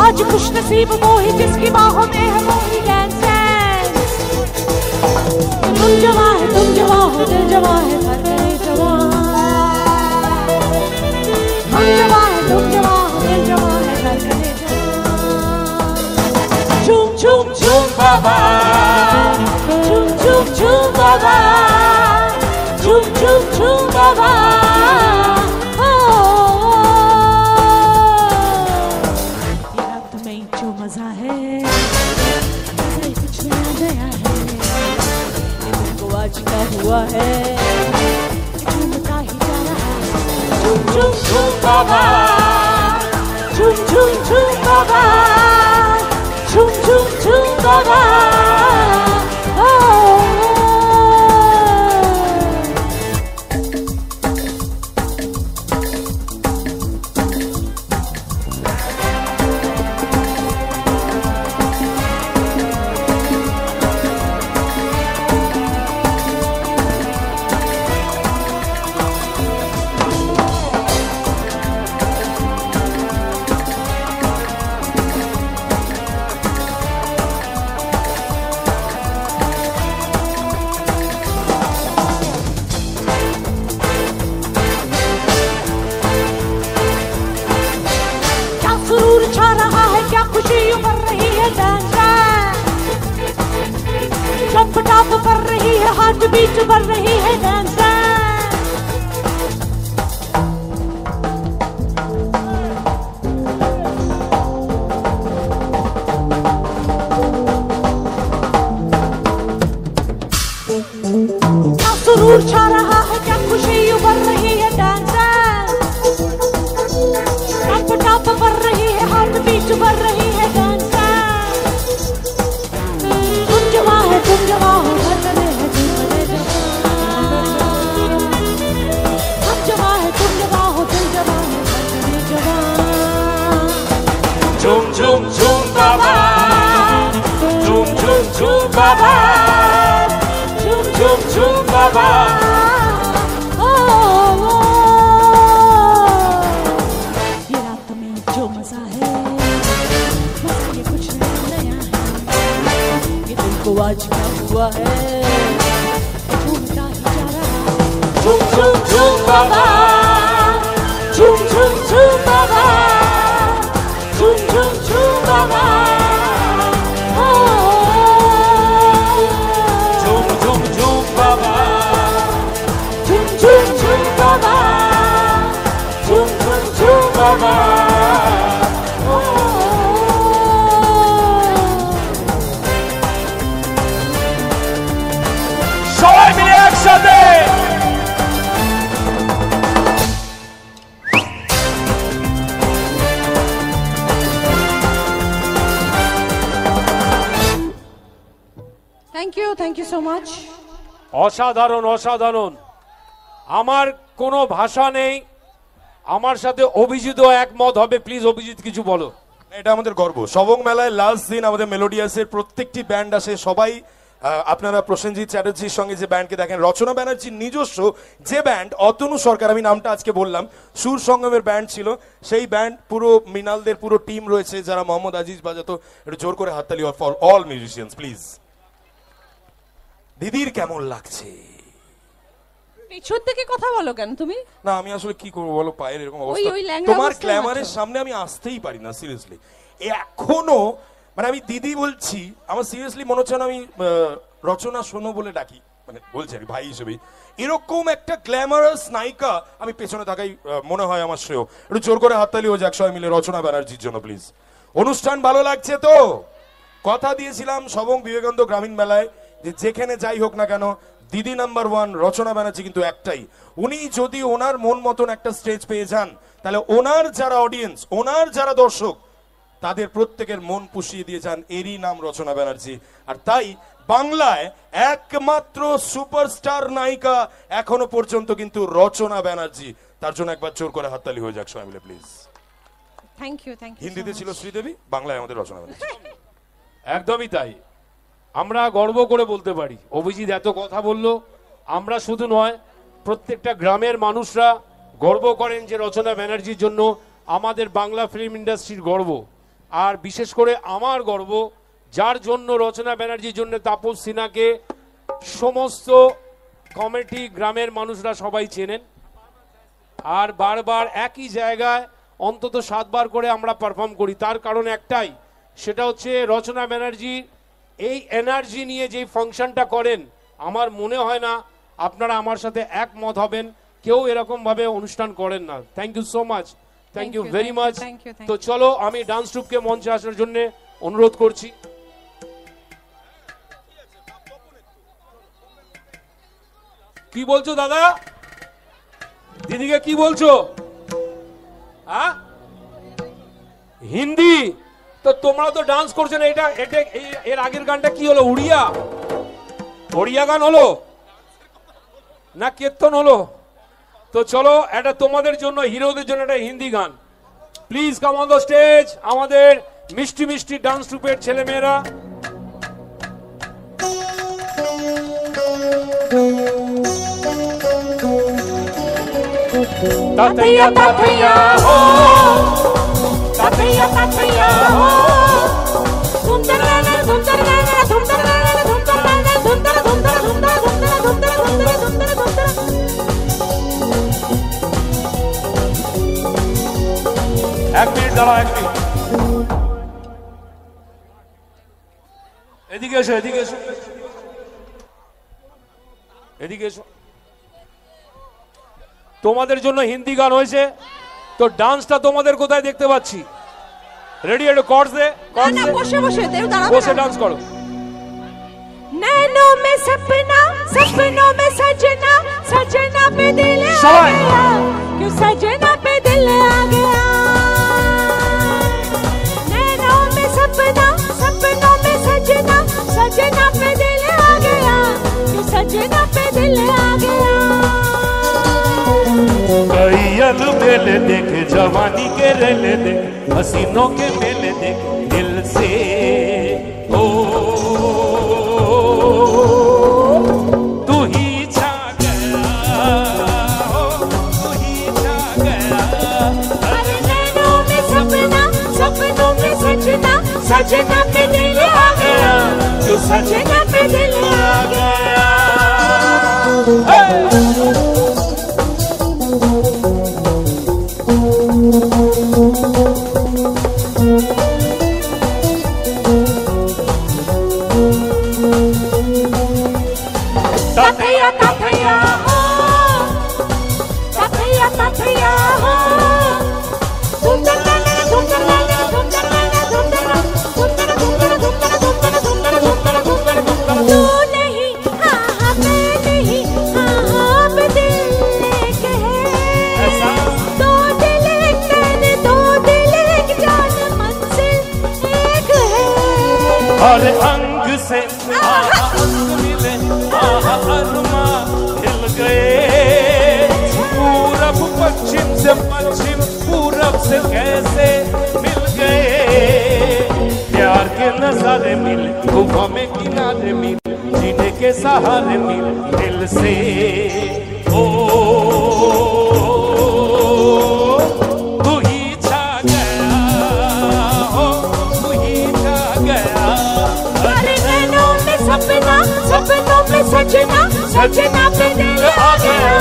आज खुश नसीब वो है जिसकी बाहों में है वो ही डांस। तुम जवां है, तुम जवां हो, दिल जवां है, धड़कने जवां। हम जवां है, तुम जवां हो, दिल जवां है, धड़कने जवां। झूम झूम झूम बाबा, झूम झूम झूम बाबा, झूम झूम झूम बाबा। ये रात में जो मजा है, मजा कुछ नया नया है। आज क्या हुआ है झूमता ही जा रहा है। झूम झूम झूम बाबा, झूम झूम झूम बाबा, झूम झूम झूम बाबा। टॉप कर रही है, हार्ट बीट बढ़ रही है डांस। क्या सुरूर छा रहा है, क्या खुशी उभर रही है डांस। टॉप टॉप कर रही है, हार्ट बीट बढ़ रही है डांस। तुम जवां है, तुम जवां हो, धड़कने है, धड़कने जवां। ঝুম ঝুম বাবা ঝুম ঝুম ঝুম বাবা ঝুম ঝুম ঝুম বাবা ये रात में जो मजा है मजा ये कुछ नया है ये दिल को आज क्या हुआ है झूमता ही जा रहा ঝুম ঝুম ঝুম বাবা ঝুম ঝুম ঝুম বাবা ঝুম ঝুম ঝুম বাবা ঝুম ঝুম ঝুম বাবা ঝুম ঝুম ঝুম বাবা ঝুম ঝুম ঝুম বাবা সবাই মিলে একসাথে থ্যাংক ইউ সো মাচ। অসাধারণ অসাধারণ। আমার কোনো ভাষা নেই, আমার সাথে অভিজিৎও একমত হবে। প্লিজ অভিজিৎ কিছু বলো। এটা আমাদের গর্ব। সবং মেলায় লাস্ট দিন আমাদের মেলোডিয়াসের প্রত্যেকটি ব্যান্ড আসে, সবাই আপনারা প্রসেনজিৎ চ্যাটার্জির সঙ্গে যে ব্যান্ডকে দেখেন, রচনা ব্যানার্জির নিজস্ব যে ব্যান্ড অতনু সরকার, আমি নামটা আজকে বললাম, সুর সঙ্গমের ব্যান্ড ছিল, সেই ব্যান্ড পুরো মৃণালদের পুরো টিম রয়েছে যারা মোহাম্মদ আজিজ বাজাতো। একটু জোর করে হাততালি ফর অল মিউজিশিয়ানস প্লিজ। দিদির কেমন লাগছে? পেছন থেকে কথা বলো কেন তুমি? না আমি আসলে কি করবো বলো, পায়ের এরকম ওই অবস্থা, ল্যাংড়া তোমার অবস্থায় গ্ল্যামারের আছো। সামনে আমি আসতেই পারি না সিরিয়াসলি এখনো। মানে আমি দিদি বলছি, আমার সিরিয়াসলি মনে হচ্ছে না আমি রচনা শোনো বলে ডাকি, মানে বলছি আর কি ভাই হিসেবে। এরকম একটা গ্ল্যামারাস নায়িকা আমি পেছনে থাকাই মনে হয় আমার শ্রেয়। একটু জোর করে হাততালি হয়ে যাক সবাই মিলে রচনা ব্যানার্জির জন্য প্লিজ। অনুষ্ঠান ভালো লাগছে তো? কথা দিয়েছিলাম সবং বিবেকানন্দ গ্রামীণ মেলায় যে যেখানে যাই হোক না কেন দিদি নাম্বার 1 রচনা ব্যানার্জি কিন্তু একটাই। উনি যদি ওনার মন মতন একটা স্টেজ পেয়ে যান, তাহলে ওনার যারা অডিয়েন্স, ওনার যারা দর্শক, তাদের প্রত্যেকের মন পুষিয়ে দিয়ে যান, এরই নাম রচনা ব্যানার্জি। আর তাই বাংলায় একমাত্র সুপারস্টার নায়িকা এখনো পর্যন্ত কিন্তু রচনা ব্যানার্জি। তার জন্য একবার জোর করে হাততালি হয়ে যাক সবাই মিলে please. Thank you thank you. হিন্দিতে ছিল শ্রীদেবী, বাংলায় আমাদের রচনা ব্যানার্জি। একদমই তাই, আমরা গর্ব করে বলতে পারি। অভিজিৎ এত কথা বললো, আমরা শুধু নয় প্রত্যেকটা গ্রামের মানুষরা গর্ব করেন যে রচনা ব্যানার্জির জন্য আমাদের বাংলা ফিল্ম ইন্ডাস্ট্রির গর্ব। আর বিশেষ করে আমার গর্ব, যার জন্য রচনা ব্যানার্জির জন্য তাপস সিনহাকে সমস্ত কমিটি গ্রামের মানুষরা সবাই চেনেন। আর বারবার একই জায়গায় অন্তত 7 বার করে আমরা পারফর্ম করি। তার কারণ একটাই, সেটা হচ্ছে রচনা ব্যানার্জি এই এনার্জি নিয়ে যেই ফাংশনটা করেন, আমার মনে হয় না আপনারা আমার সাথে একমত হবেন, কেউ এরকম ভাবে অনুষ্ঠান করেন না। Thank you so much, thank you very much. তো চলো আমি ডান্স ট্রুপকে মঞ্চে আসার জন্য অনুরোধ করছি। কি বলছো দাদা? দিদিকে কি বলছো? হ্যাঁ হিন্দি? তো তোমরা তো ডান্স করছো না। এটা এটা এর আগের গানটা কি হলো? উড়িয়া ওড়িয়া গান হলো না কীর্তন হলো? তো চলো এটা তোমাদের জন্য, হিরোদের জন্য একটা হিন্দি গান। Please come on the stage আমাদের মিষ্টি মিষ্টি ডান্স ট্রুপের ছেলেমেয়েরা। তাতैया तातैया हो तातैया तातैया हो ধুমধার গানা ধুমধার গানা ধুমধার গানা ধুমধার গানা ধুমধার ধুমধার ধুমধার ধুমধার ধুমধার ধুমধার ধুমধার ধুমধার। এক মিনিট দাঁড়াও, এক মিনিট। এদিকে এসো, এদিকে এসো, এদিকে এসো। তোমাদের জন্য হিন্দি গান হয়েছে, তো ডান্সটা তোমাদের কোথায় দেখতে পাচ্ছি? রেডি? একটু কর্স দে, কর্স না দে। বসে বসে দেও, দাঁড়াও বসে ডান্স করো। नैनों में सपना सपनों में सजना सजना पे दिल आ सवाल। गया क्यों सजना पे दिल आ गया नैनों में सपना सपनों में सजना सजना पे दिल आ गया क्यों सजना पे दिल आ गया भैया तू मेले देख जवानी के रेले देख हसीनों के मेले देख सजना पे दिल आ गया, जो सजना पे दिल आ गया। ताथैया ताथैया हो, ताथैया ताथैया हो, तू नहीं हाँ हाँ मैं नहीं हाँ हाँ मैं दिल एक है, दो दिल एक तन दो दिल एक जान मंजिल एक है। और अंग से अंग मिले अरमा हिल गए, पूरब पश्चिम से पश्चिम पूरब से कैसे मिल गए, प्यार के नजारे मिले गुफा में किनारे मिले, जीने के सहारे मिले दिल से। ओ तू ही छा गया, हो तू ही छा गया। अरे नैनों में सपना सपनों में सजना, सजना पे दिल आ गया,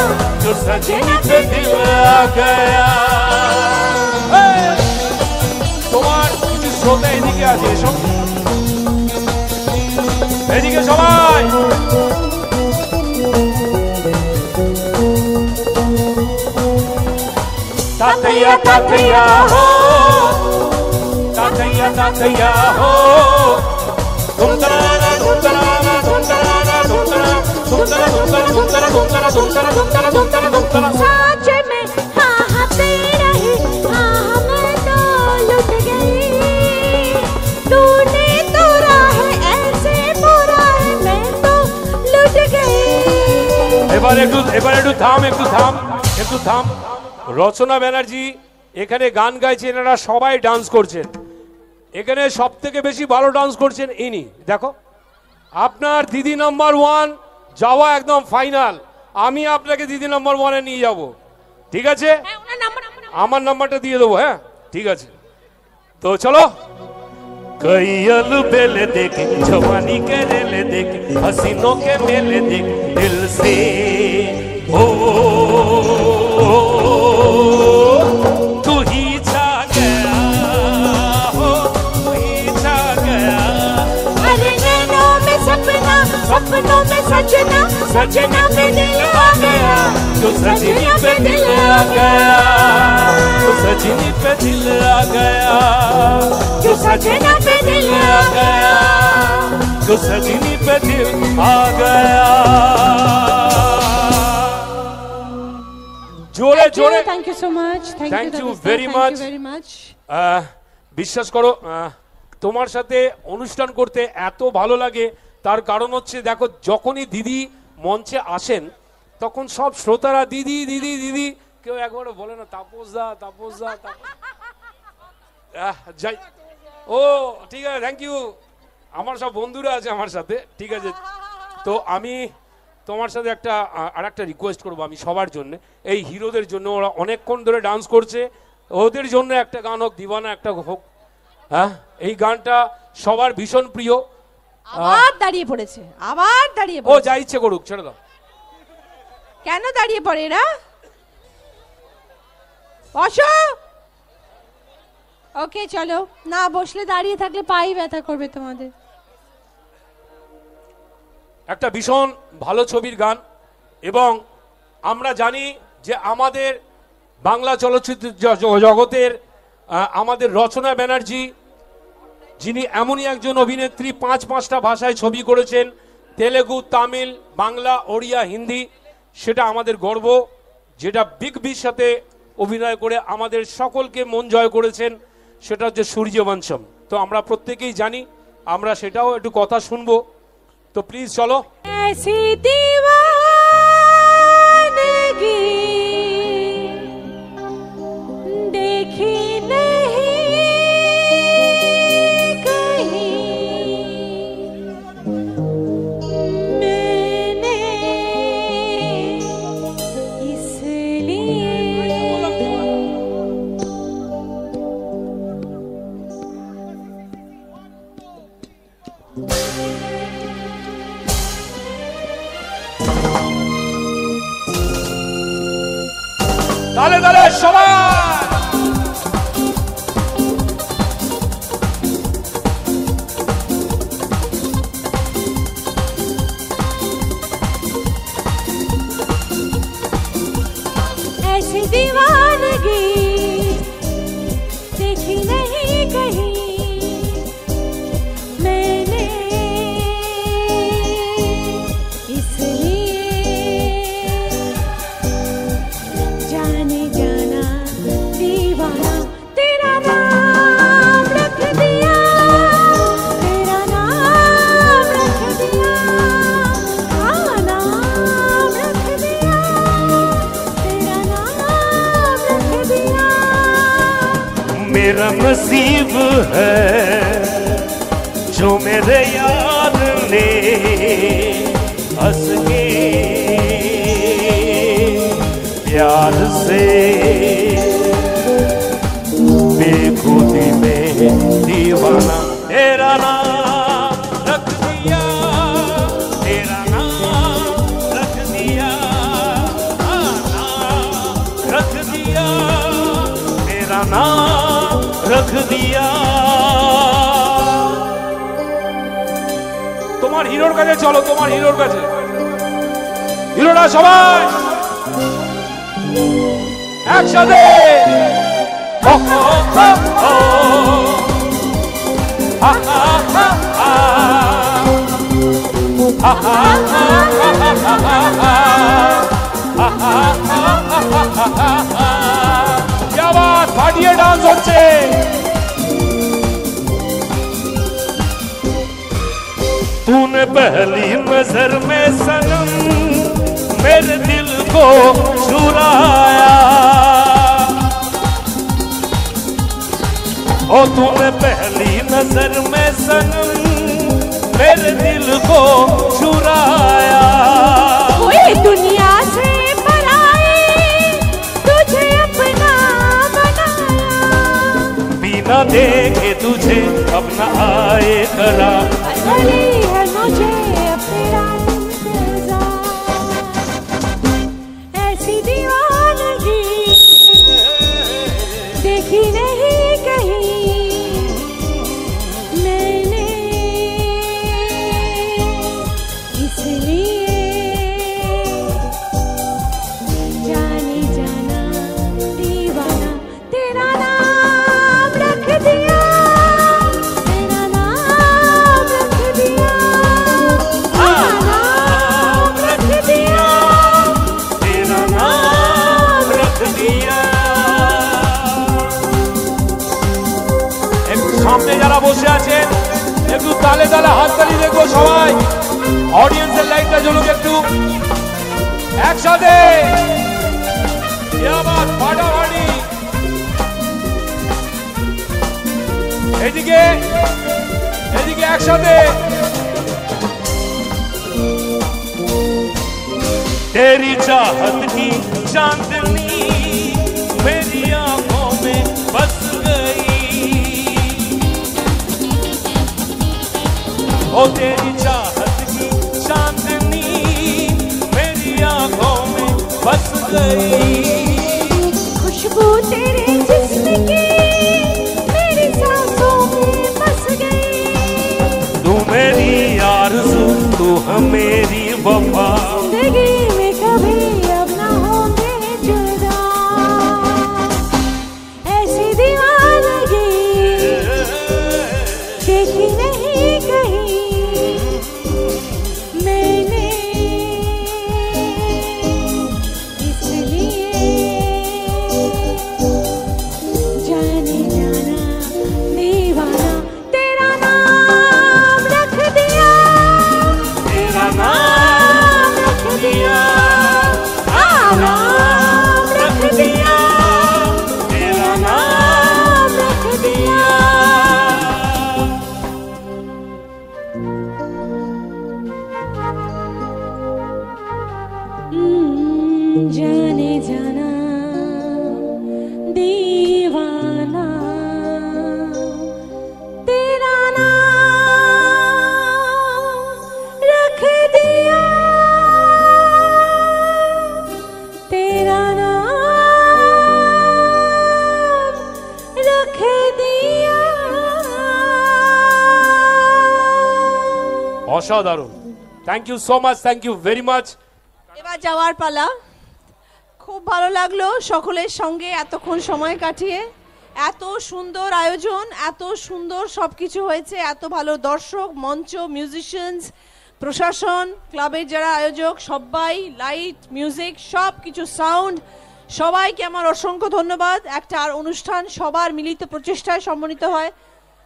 जो सजना पे दिल आ गया। তোমার কিছু শ্রোতা এদিকে আছে, এসব এদিকে সবাই। তাতैया तातैया हो, तातैया तातैया हो, धुमतराना धुमतराना धुमतराना धुमतरा धुमतरा धुमतरा धुमतरा धुमतरा धुमतरा धुमतरा धुमतरा धुमतरा। साँच में हाँ हाँ तेरा ही हाँ हाँ मैं तो लुट गई, तूने तोड़ा है ऐसे मोरा है मैं तो लुट गई। এবার একটু থাম, একটু থাম। রচনা ব্যানার্জি এখানে গান গাইছেন, এনারা সবাই ডান্স করছেন, এখানে সব থেকে বেশি ভালো ডান্স করছেন ইনি। দেখো আপনার দিদি নাম্বার 1 যাওয়া একদম ফাইনাল, আমি আপনাকে দিদি নাম্বার 1 এ নিয়ে যাব, ঠিক আছে? আমার নাম্বারটা দিয়ে দেবো, হ্যাঁ ঠিক আছে। তো চলো। कई अलबेल देखे जवानी के रेले देखे हसीनों के मेले देखे दिल से। ओ तू ही छा गया, हो तू ही छा गया। अरे नैनों में सपना सपनों में सजना, सजना पे दिल आ गया, जो सजनी पे दिल आ गया, जो सजनी पे दिल आ गया, जो सजना पे दिल आ गया, जो सजनी पे दिल आ गया। জোরে জোরে thank you so much, Thank you very much. Very much. বিশ্বাস করো তোমার সাথে অনুষ্ঠান করতে এত ভালো লাগে, তার কারণ হচ্ছে দেখো যখনই দিদি মঞ্চে আসেন তখন সব শ্রোতারা দিদি দিদি দিদি, কেউ একবারও বলে না তাপসদা তাপসদা যাই। ও ঠিক আছে, থ্যাংক ইউ। আমার সব বন্ধুরা আছে আমার সাথে, ঠিক আছে। তো আমি তোমার সাথে আর একটা রিকোয়েস্ট করবো আমি সবার জন্য, এই হিরোদের জন্য, ওরা অনেকক্ষণ ধরে ডান্স করছে, ওদের জন্য একটা গান হোক, দিওয়ানা একটা হোক। হ্যাঁ এই গানটা সবার ভীষণ প্রিয়। আবার দাঁড়িয়ে পড়েছে, আবার দাঁড়িয়ে ও পড়েছে। যা ইচ্ছে করুক, ছেড়ে দাও। কেন দাঁড়িয়ে পড়ে এরা? বসো। ওকে চলো, না বসলে দাঁড়িয়ে থাকলে পাই ব্যথা করবে তোমাদের। একটা ভীষণ ভালো ছবির গান, এবং আমরা জানি যে আমাদের বাংলা চলচ্চিত্র জগতের আমাদের রচনা ব্যানার্জি, যিনি এমনই একজন অভিনেত্রী, 5-5টা ভাষায় ছবি করেছেন, তেলেগু, তামিল, বাংলা, ওড়িয়া, হিন্দি। সেটা আমাদের গর্ব, যেটা বিগ বির সাথে অভিনয় করে আমাদের সকলকে মন জয় করেছেন, সেটা হচ্ছে সূর্যবংশম। তো আমরা প্রত্যেকেই জানি, আমরা সেটাও একটু কথা শুনবো। তো প্লিজ চলো। ऐसी दीवानगी देखी नहीं कहीं मैंने, इसलिए তালে সবাই। ऐसी दीवानगी देखी नहीं कहीं मैंने, इसलिए जाने जाना दीवाना तेरा नाम रख दिया, तेरा नाम रख दिया, हाँ नाम रख दिया, तेरा नाम रख दिया। मेरा नसीब है जो मेरे यार ने हंस के प्यार से बेखुदी में दीवाना तेरा नाम रख दिया, तेरा नाम रख दिया, नाम रख दिया, तेरा नाम रख दिया। তোমার হিরোর কাছে চলো, তোমার হিরোর কাছে। হিরোরা সবাই একসাথে। Oh, oh, oh, oh. Ha, ha, ha, ha. Ha, ha, ha, ha, ha, ha, ha. Ha, ha, ha, ha, ha, ha. क्या बात, ফাটিয়ে ডান্স হচ্ছে। तूने पहली नजर में सनम मेरे दिल को चुराया, ओ तूने पहली नजर में सनम मेरे दिल को चुराया। कोई दुनिया से पराई तुझे अपना बनाया, बिना देखे तुझे अब न आए करा, असली है मुझे अब तेरा इंतजार। ऐसी दीवानगी देखी नहीं कहीं मैंने, इसलिए जाने जाना दीवाना तेरा नाम रख दिया, तेरा नाम रख दिया, तेरा नाम रख दिया, तेरा नाम रख दिया। একটু সামনে যারা বসে আছেন একটু তালে তালে হাততালি দেখো সবাই। অডিয়েন্সের লাইটটা জ্বলুক একটু একসাথে। কি আবার ফাটাফাটি। এদিকে এদিকে একসাথে। तेरी चाहत की चांदनी मेरी आंखों में बस गई, ओ तेरी चाहत की चांदनी मेरी आंखों में बस गई। खुशबू तेरे जिस्म की मेरी सांसों में बस गई, तू मेरी आरज़ू तू है मेरी वफा, जिंदगी में कभी अब ना होंगे दिया অসাধারণ। Thank you so much, thank you very much. এবার যাওয়ার পালা। খুব ভালো লাগলো সকলের সঙ্গে এতক্ষণ সময় কাটিয়ে। এত সুন্দর আয়োজন, এত সুন্দর সবকিছু হয়েছে, এত ভালো দর্শক, মঞ্চ, মিউজিশিয়ানস, প্রশাসন, ক্লাবের যারা আয়োজক সবাই, লাইট, মিউজিক, সব কিছু, সাউন্ড, সবাইকে আমার অসংখ্য ধন্যবাদ। একটা আর অনুষ্ঠান সবার মিলিত প্রচেষ্টায় সম্মানিত হয়,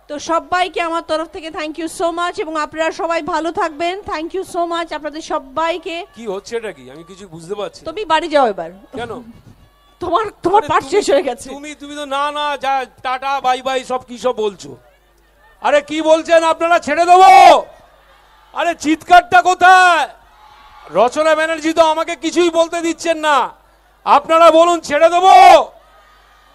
তো সবাইকে আমার তরফ থেকে থ্যাংক ইউ সো মাচ, এবং আপনারা সবাই ভালো থাকবেন। থ্যাংক ইউ সো মাচ আপনাদের সবাইকে। কি হচ্ছে এটা কি আমি কিছু বুঝতে পারছি না। তুমি বাড়ি যাও এবার, কেন? তোমার পাঠ শেষ হয়ে গেছে। তুমি তো না না যা টাটা বাই বাই সব কি সব বলছো। আরে কি বলছেন আপনারা? ছেড়ে দেবো? আরে চিৎকারটা কোথায়? রচনা ব্যানার্জি তো আমাকে কিছুই বলতে দিচ্ছেন না। আপনারা বলুন ছেড়ে দেবো।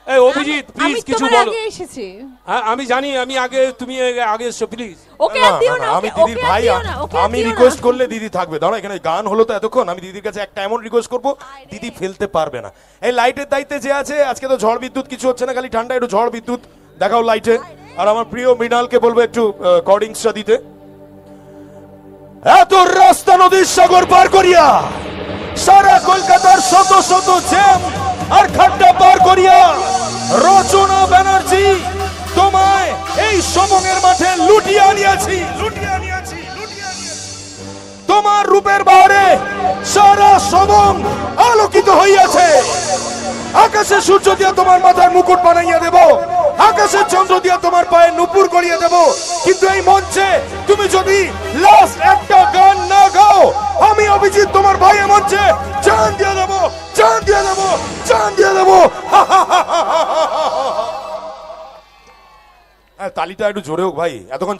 এই অভিজিৎ প্লিজ কিছু বলো। আগে এসেছি, হ্যাঁ আমি জানি, আমি আগে, তুমি আগে এসো প্লিজ। ওকে না, আর দিও না, না, আমি ওকে দিদির আর ভাই, দিও না, ওকে আর আমি দিও না। রিকোয়েস্ট করলে দিদি থাকবে। দাঁড়া, এখানে গান হলো তো এতক্ষণ, আমি দিদির কাছে একটা এমন রিকোয়েস্ট করবো, দিদি ফেলতে পারবে না। এই লাইটের দায়িত্বে যে আছে, আজকে তো ঝড় বিদ্যুৎ কিছু হচ্ছে না, খালি ঠান্ডা, একটু ঝড় বিদ্যুৎ দেখাও লাইটে। আর আমার প্রিয় মৃণালকে বলবো একটু কর্ডিংসটা দিতে। এত রাস্তা নদীর সাগর পার করিয়া, সারা কলকাতার শত শত জ্যাম আর খাড্ডা পার করিয়া রচনা ব্যানার্জি তোমায় এই সমঙের মাঠে লুটিয়ে আনিয়াছি। তোমার রূপের বাহারে সারা সমং আলোকিত হইয়াছে। আকাশে সূর্য দিয়া তোমার মাথার মুকুট বানাইয়া দেব, আকাশের চন্দ্র দিয়া তোমার পায়ে নুপুর করিয়ে দেব, কিন্তু এই মঞ্চে তুমি যদি লাস্ট একটা গান না গাও, আমি অভিজিৎ তোমার ভাইয়ের মঞ্চে জান দিয়ে দেবো, জান দিয়ে দেবো, জান দিয়ে দেবো। তালিটা একটু জোরে হোক ভাই, এতক্ষণ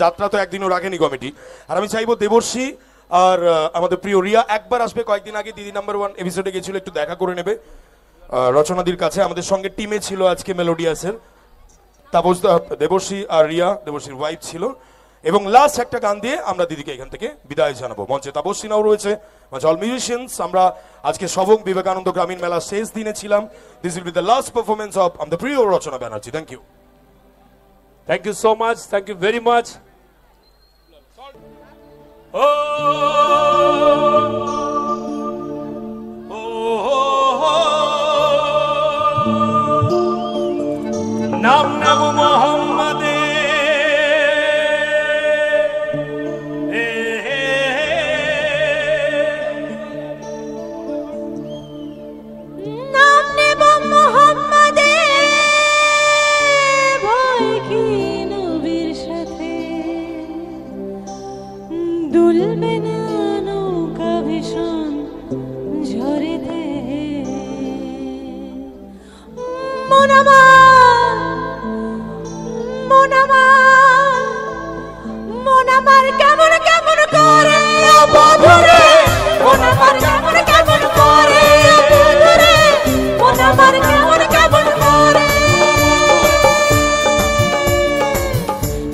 যাত্রা তো একদিনও রাখেনি কমিটি। আর আমি চাইবো দেবর্ষী আর আমাদের প্রিয় রিয়া একবার আসবে। কয়েকদিন আগে দিদি নাম্বার 1 এপিসোডে গেছিল, একটু দেখা করে নেবে রচনাদির কাছে। আমাদের সঙ্গে টিমে ছিল আজকে মেলোডিয়াসের তাপস, দেবর্ষী আর রিয়া, দেবর্ষীর ওয়াইফ ছিল। এবং লাস্ট একটা গান দিয়ে আমরা দিদিকে এখান থেকে বিদায় জানাবো। মঞ্চে তাপসী নাও রয়েছে, মঞ্চে অল মিউজিশিয়ানস। আমরা আজকে সবং বিবেকানন্দ গ্রামীণ মেলা শেষ দিনে ছিলাম। This will be the last performance of the প্রিয় Rachana Banerjee. Thank you, thank you so much, thank you very much. নাম নেব মোহাম্মদে, नाम नेब मोहम्मदे, ভয় কি নবীর সাথে, দুলবে না নৌকা ভীষণ ঝড়েতে। মন আমার, মন আমার, মন আমার কেমন কেমন করে বধুরে, মন আমার কেমন কেমন করে বধুরে, মন আমার কেমন কেমন করে।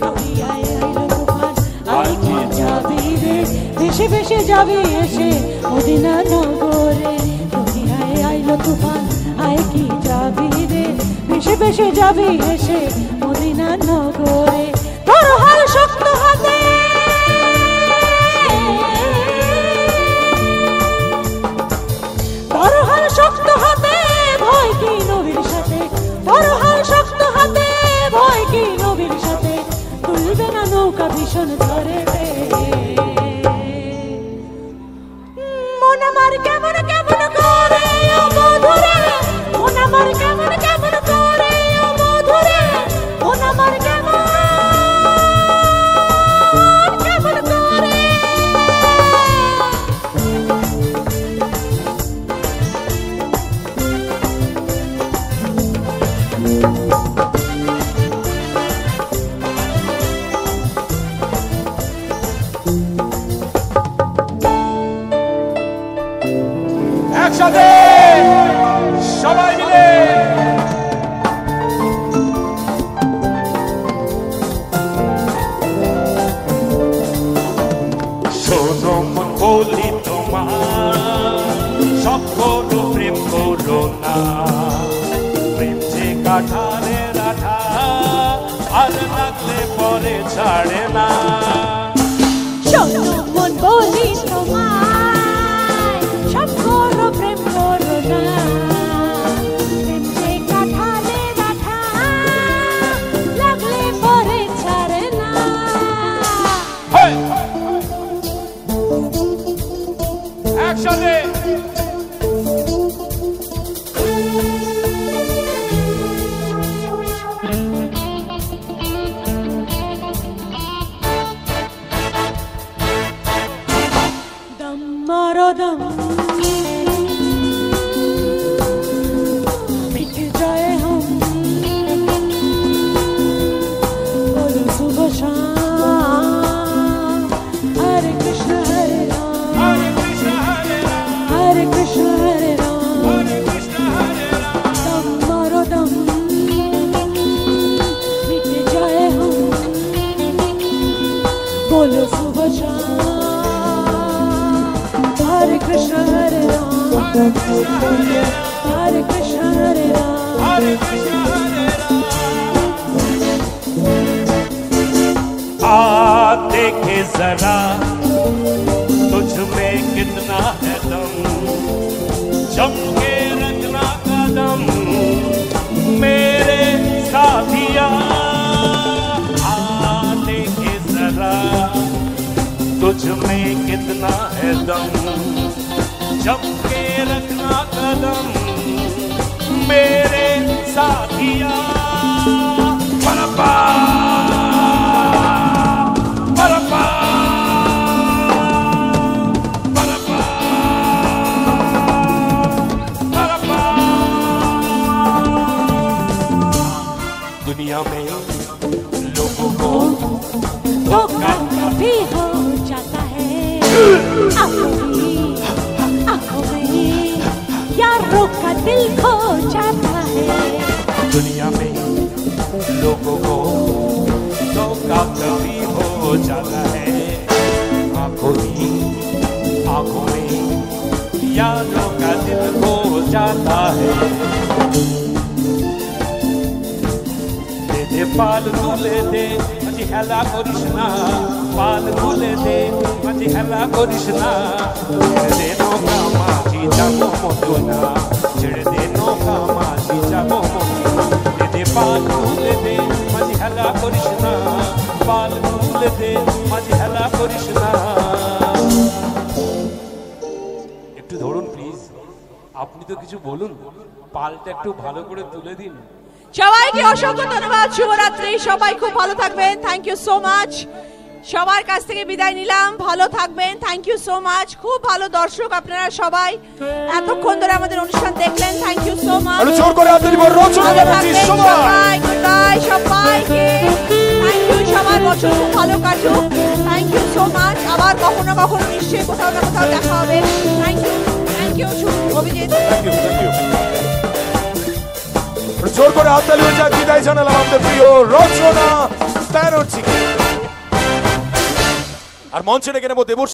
আয় আইলো তুফান, আয় কি যাবি রে, ভেসে ভেসে যাবি এসে মদিনা নগরে। তুই আয় আইলো তুফান, আয় কি যাবি রে, ভেসে ভেসে যাবি এসে মদিনা নগরে। তোর হাল শক্ত হাতে, তোর হাল শক্ত হাতে, ভয় কি নবীর সাথে, তোর হাল শক্ত হাতে, ভয় কি নবীর সাথে, তুলবে না নৌকা ভীষণ ঝড়েতে। মন আমার কেমন কেমন করে ও বধুরে, মন আমার কেমন কেমন করে ও বধুরে, মন আমার কেমন কেমন করে। আর লাগলে পরে ছাড়ে না। শোনো মন বলি তোমায়, সব করো প্রেম করো না, প্রেম যে কাঠালে রাখা, লাগলে পরে ছাড়ে না। হেই! একসাথে दम मारो दम, मिट जाए हम, बोलो सुबह शाम, हरे कृष्ण हरे राम, হরে কৃষ্ণ হরে রাম, हरे कृष्ण हरे राम। হরে কৃষ্ণ হরে রাম। दम मारो दम, मिट जाए हम, बोलो सुबह शाम, हरे कृष्ण हरे राम, हरे कृष्ण हरे राम। हरे कृष्ण हरे राम। आ देखे जरा तुझ में कितना है दम, जम के रखना कदम मेरे साथिया। आ देखे जरा तुझ में कितना है दम, जम के रखना कदम मेरे साथिया। परपा परपा परपा परपा। दुनिया में लोगों को धोखा कभी हो जाता है, आंखों में यारों का दिल खो जाता है। दुनिया में लोगों को धोखा कभी हो जाता है, आंखों में यारों का दिल खो जाता है। दे दे पाल तुले दे मजी हेला करिश्ना, पाल तुले दे मजी हेला करिश्ना। ছেড়ে দে নৌকা মাঝি যাবো মদুনা, ছেড়ে দে নৌকা মাঝি যাবো মদুনা। দে দে পাল তুলে দে মাঝি হেলা করিশ্না, পাল তুলে দে মাঝি হেলা করিশ্না। একটু ধরুন প্লিজ, আপনি তো কিছু বলুন, পালটা একটু ভালো করে তুলে দিন। সবাইকে অসংখ্য ধন্যবাদ, শুভরাত্রি, সবাই খুব ভালো থাকবেন, থ্যাংক ইউ সো মাচ। সবার কাছ থেকে বিদায় নিলাম, ভালো থাকবেন, থ্যাংক ইউ সো মাচ। খুব ভালো দর্শক আপনারা সবাই, এতক্ষণ ধরে আমাদের অনুষ্ঠান দেখলেন, থ্যাংক ইউ সো মাচ। আরে জোর করে হাত দিব রচনা ভালো ব্যানার্জি থাকবেন সবাই। সবাই, গুড বাই সবাইকে, থ্যাংক ইউ। সবার বছর খুব ভালো কাটুক, থ্যাংক ইউ সো মাচ। আবার কখনো কখনো নিশ্চয়ই কোথাও না কোথাও দেখা হবে, থ্যাংক ইউ অভিজিৎ। জোর করে হাততালি হয়ে যাক, বিদায় জানালাম আমাদের প্রিয় রচনা ব্যানার্জি। আর মঞ্চে ডেকে নেবো দেবশ্রী